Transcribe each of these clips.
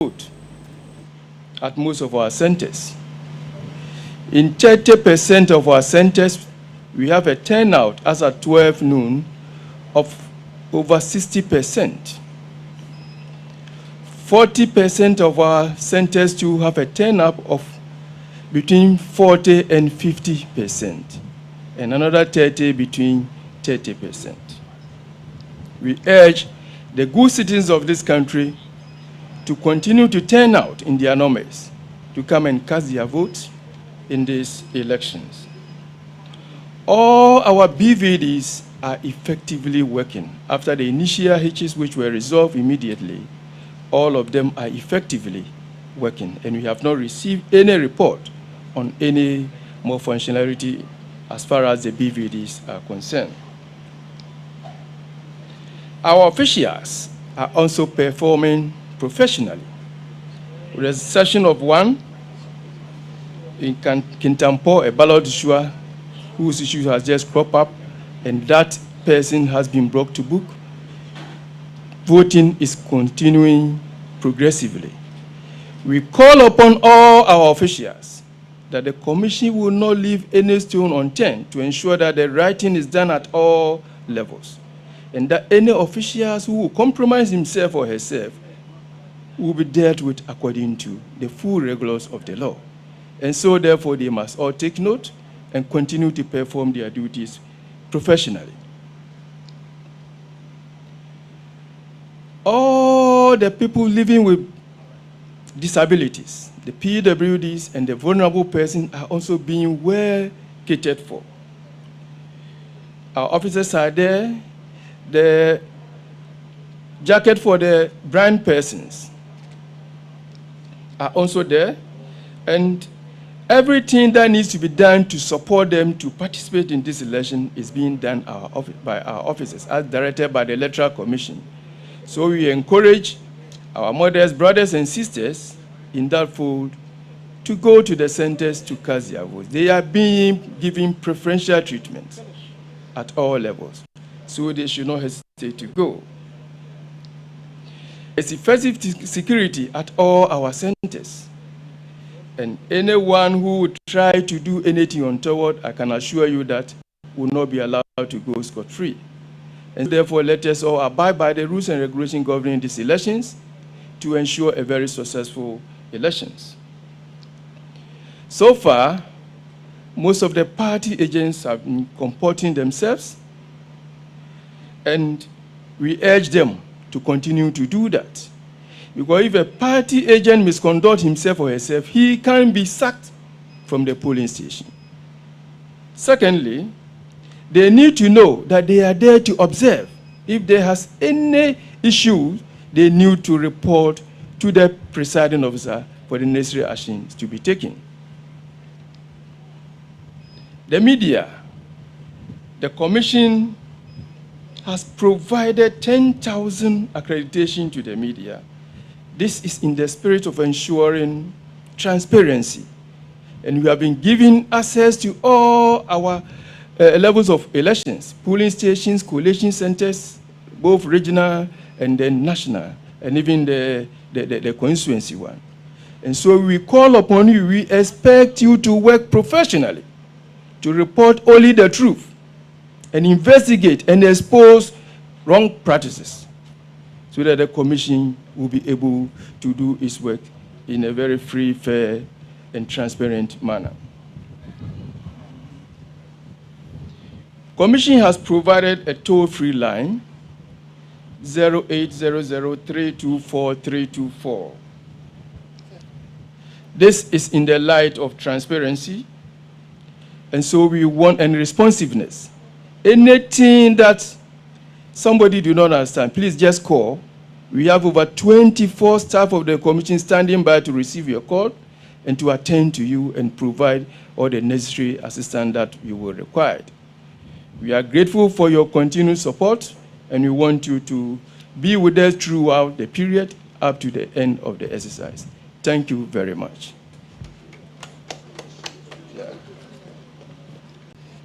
vote at most of our centers. In 30% of our centers, we have a turnout as at 12 noon of over 60%. 40% of our centers too have a turnout of between 40 and 50%, and another 30 between 30%. We urge the good citizens of this country to continue to turn out in their numbers to come and cast their votes in these elections. All our BVDs are effectively working. After the initial hitches which were resolved immediately, all of them are effectively working, and we have not received any report on any more functionality as far as the BVDs are concerned. Our officials are also performing professionally. With the exception of one in Kintampo, a ballot issuer whose issue has just cropped up, and that person has been brought to book. Voting is continuing progressively. We call upon all our officials that the Commission will not leave any stone unturned to ensure that the right thing is done at all levels, and that any officials who will compromise himself or herself will be dealt with according to the full regulars of the law. And so, therefore, they must all take note and continue to perform their duties professionally. All the people living with disabilities, the PWDs and the vulnerable persons are also being well catered for. Our officers are there. The jacket for the blind persons are also there, and everything that needs to be done to support them to participate in this election is being done by our officers, as directed by the Electoral Commission. So we encourage our mothers, brothers, and sisters in that fold to go to the centers to cast their votes. They are being given preferential treatment at all levels, so they should not hesitate to go. There's effective security at all our centers, and anyone who would try to do anything untoward, I can assure you that will not be allowed to go scot-free. And therefore, let us all abide by the rules and regulations governing these elections to ensure a very successful elections. So far, most of the party agents have been comporting themselves, and we urge them to continue to do that. Because if a party agent misconducts himself or herself, he can be sacked from the polling station. Secondly, they need to know that they are there to observe. If there has any issue, they need to report to the presiding officer for the necessary actions to be taken. The media, the Commission has provided 10,000 accreditation to the media. This is in the spirit of ensuring transparency. And we have been given access to all our levels of elections, polling stations, collation centers, both regional and then national, and even the constituency one. And so we call upon you, we expect you to work professionally, to report only the truth, and investigate and expose wrong practices, so that the Commission will be able to do its work in a very free, fair, and transparent manner. Commission has provided a toll-free line, 0800-324-324. This is in the light of transparency, and so we want and responsiveness. Anything that somebody do not understand, please just call. We have over 24 staff of the Commission standing by to receive your call and to attend to you and provide all the necessary assistance that you will require. We are grateful for your continued support, and we want you to be with us throughout the period up to the end of the exercise. Thank you very much.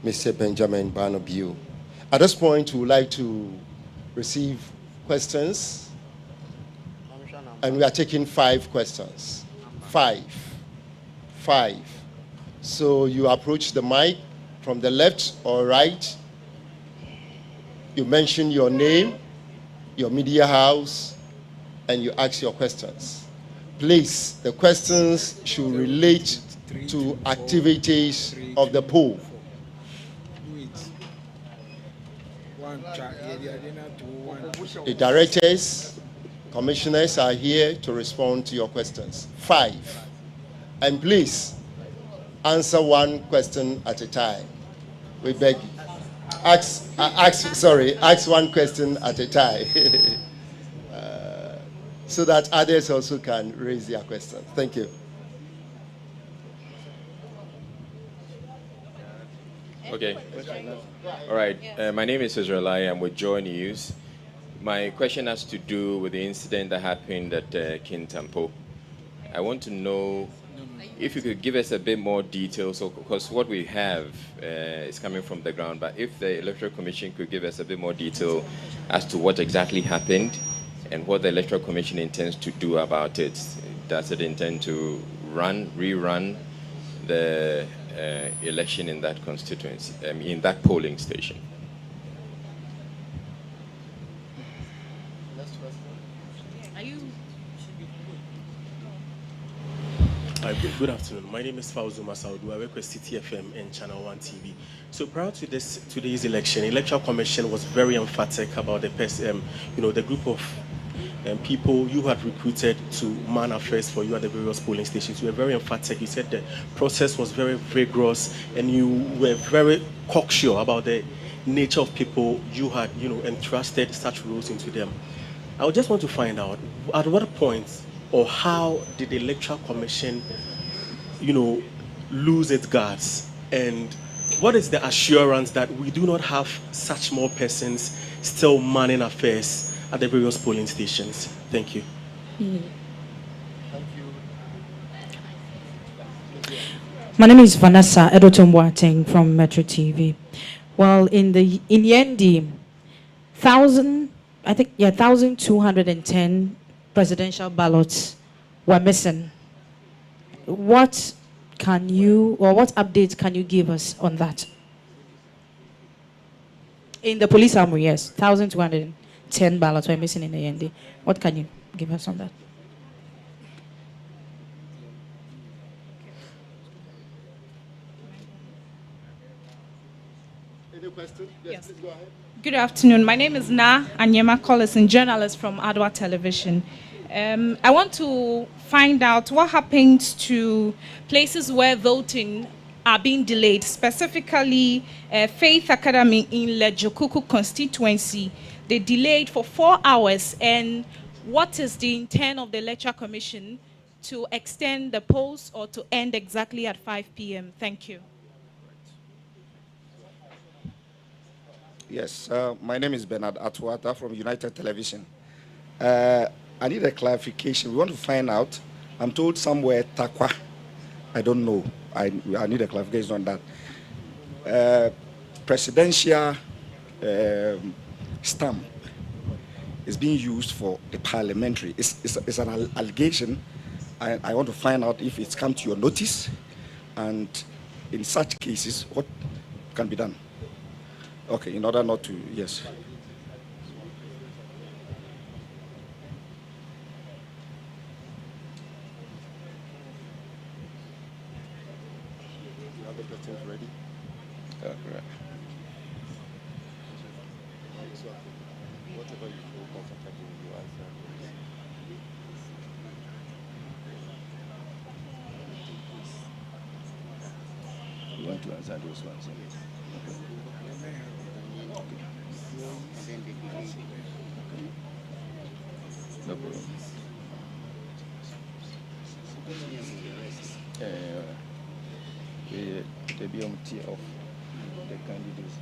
Mr. Benjamin Barnaby. At this point, we would like to receive questions. And we are taking 5 questions. 5. So you approach the mic from the left or right. You mention your name, your media house, and you ask your questions. Please, the questions should relate to activities of the poll. The directors, commissioners are here to respond to your questions. 5. And please, answer one question at a time. We beg you. Ask one question at a time. So that others also can raise their questions. Thank you. Okay. All right. My name is Israeli. I'm with Joy News. My question has to do with the incident that happened at Kintampo. I want to know if you could give us a bit more details, because what we have is coming from the ground, but if the Electoral Commission could give us a bit more detail as to what exactly happened and what the Electoral Commission intends to do about it. Does it intend to rerun the election in that constituency, in that polling station? Good afternoon. My name is Fauzu Masaudu. I work with CTFM and ChannelOne TV. So prior to today's election, Electoral Commission was very emphatic about the group of people you had recruited to man affairs for you at the various polling stations. You were very emphatic. You said the process was very vigorous, and you were very cocksure about the nature of people you had, entrusted such roles into them. I would just want to find out at what point or how did the Electoral Commission, lose its guards, and what is the assurance that we do not have such more persons still manning affairs at the various polling stations? Thank you. My name is Vanessa Edotomboateng from Metro TV. Well, in Yendi, 1,210 presidential ballots were missing. What updates can you give us on that? In the police armory, yes, 1,210 ballots were missing in the Yendi. What can you give us on that? Any question? Yes, please go ahead. Good afternoon. My name is Na Anyema Collison, journalist from Adwa Television. I want to find out what happens to places where voting are being delayed, specifically Faith Academy in Lejokuku constituency. They delayed for 4 hours, and what is the intent of the Electoral Commission to extend the polls or to end exactly at 5 p.m.? Thank you. Yes, my name is Bernard Atuata from United Television. I need a clarification. We want to find out. I'm told somewhere Takwa. I don't know. I need a clarification on that. Presidential stamp is being used for the parliamentary. It's an allegation. I want to find out if it's come to your notice, and in such cases, what can be done. Okay, in order not to, yes. You have the questions ready? Correct. So, whatever you feel comfortable, you answer. You want to answer those ones? No problem. The BMT of the candidates.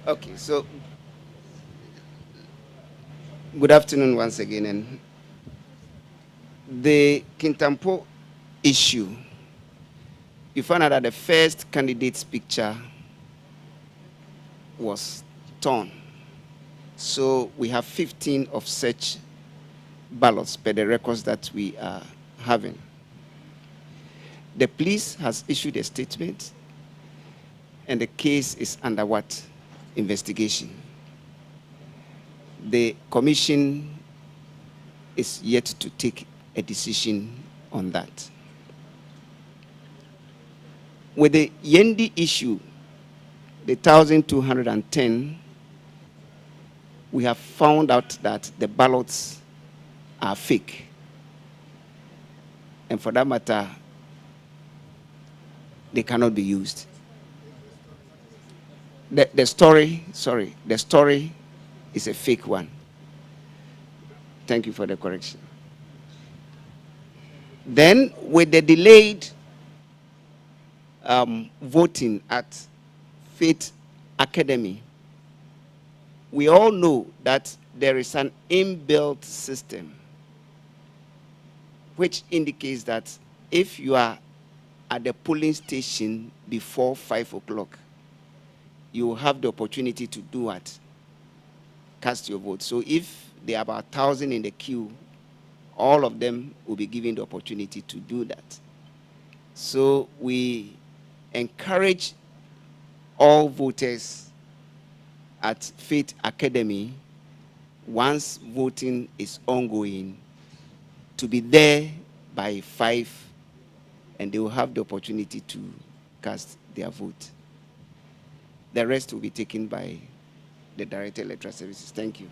Okay, so good afternoon once again. And The Kintampo issue, you found out that the first candidate's picture was torn. So we have 15 of such ballots per the records that we are having. The police has issued a statement, and the case is under what? Investigation. The commission is yet to take a decision on that. With the Yendi issue, the 1,210, we have found out that the ballots are fake. And for that matter, they cannot be used. The story is a fake one. Thank you for the correction. Then, with the delayed voting at Faith Academy, we all know that there is an inbuilt system which indicates that if you are at the polling station before 5 o'clock, you will have the opportunity to do what? Cast your vote. So if there are about 1,000 in the queue, all of them will be given the opportunity to do that. So we encourage all voters at Faith Academy, once voting is ongoing, to be there by 5, and they will have the opportunity to cast their vote. The rest will be taken by the Director of Electoral Services. Thank you.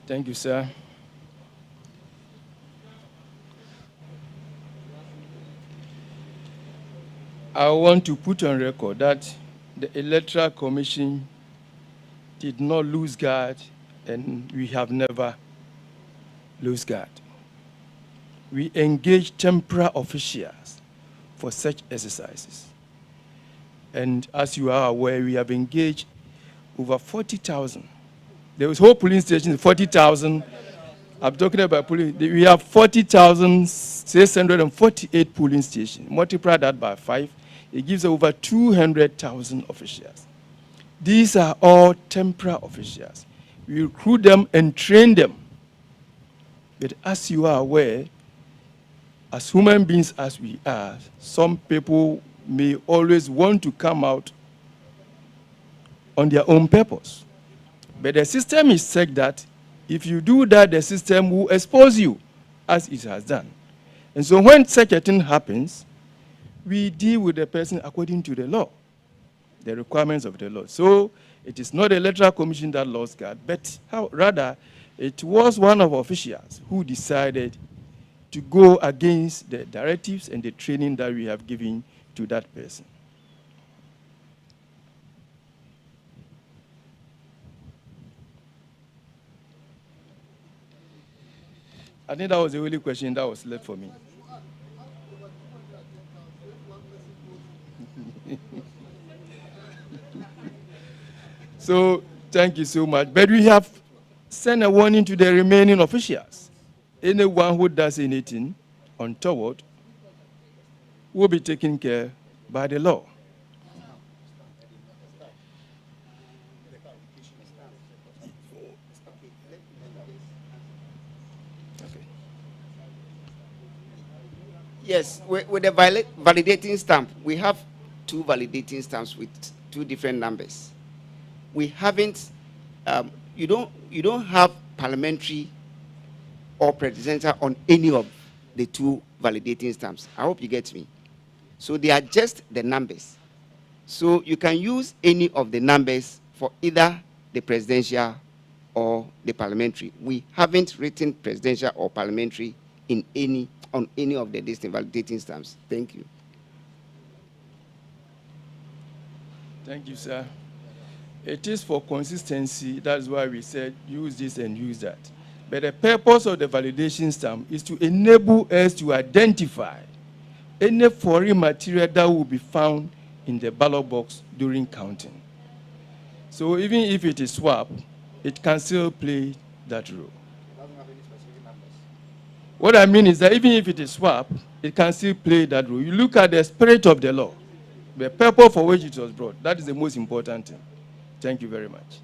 Thank you, sir. I want to put on record that the Electoral Commission did not lose guard, and we have never lost guard. We engage temporary officials for such exercises. And as you are aware, we have engaged over 40,000. There was whole polling stations, 40,000. I'm talking about polling. We have 40,648 polling stations. Multiply that by 5, it gives over 200,000 officials. These are all temporary officials. We recruit them and train them. But as you are aware, as human beings as we are, some people may always want to come out on their own purpose. But the system is such that if you do that, the system will expose you, as it has done. And so when such a thing happens, we deal with the person according to the law, the requirements of the law. So it is not the Electoral Commission that lost guard, but rather it was one of officials who decided to go against the directives and the training that we have given to that person. I think that was the only question that was left for me. So, thank you so much. But we have sent a warning to the remaining officials. Anyone who does anything untoward will be taken care by the law. Okay. Yes, with the validating stamp, we have 2 validating stamps with 2 different numbers. We haven't, you don't have parliamentary or presidential on any of the 2 validating stamps. I hope you get me. So they are just the numbers. So you can use any of the numbers for either the presidential or the parliamentary. We haven't written presidential or parliamentary on any of the distinct validating stamps. Thank you. Thank you, sir. It is for consistency. That's why we said use this and use that. But the purpose of the validation stamp is to enable us to identify any foreign material that will be found in the ballot box during counting. So even if it is swapped, it can still play that role. What I mean is that even if it is swap, it can still play that role. You look at the spirit of the law, the purpose for which it was brought. That is the most important thing. Thank you very much.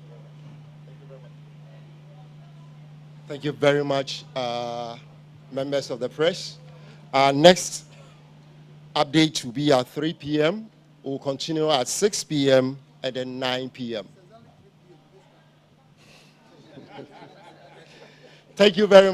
Thank you very much, members of the press. Our next update will be at 3 p.m. We'll continue at 6 p.m. and then 9 p.m. Thank you very much.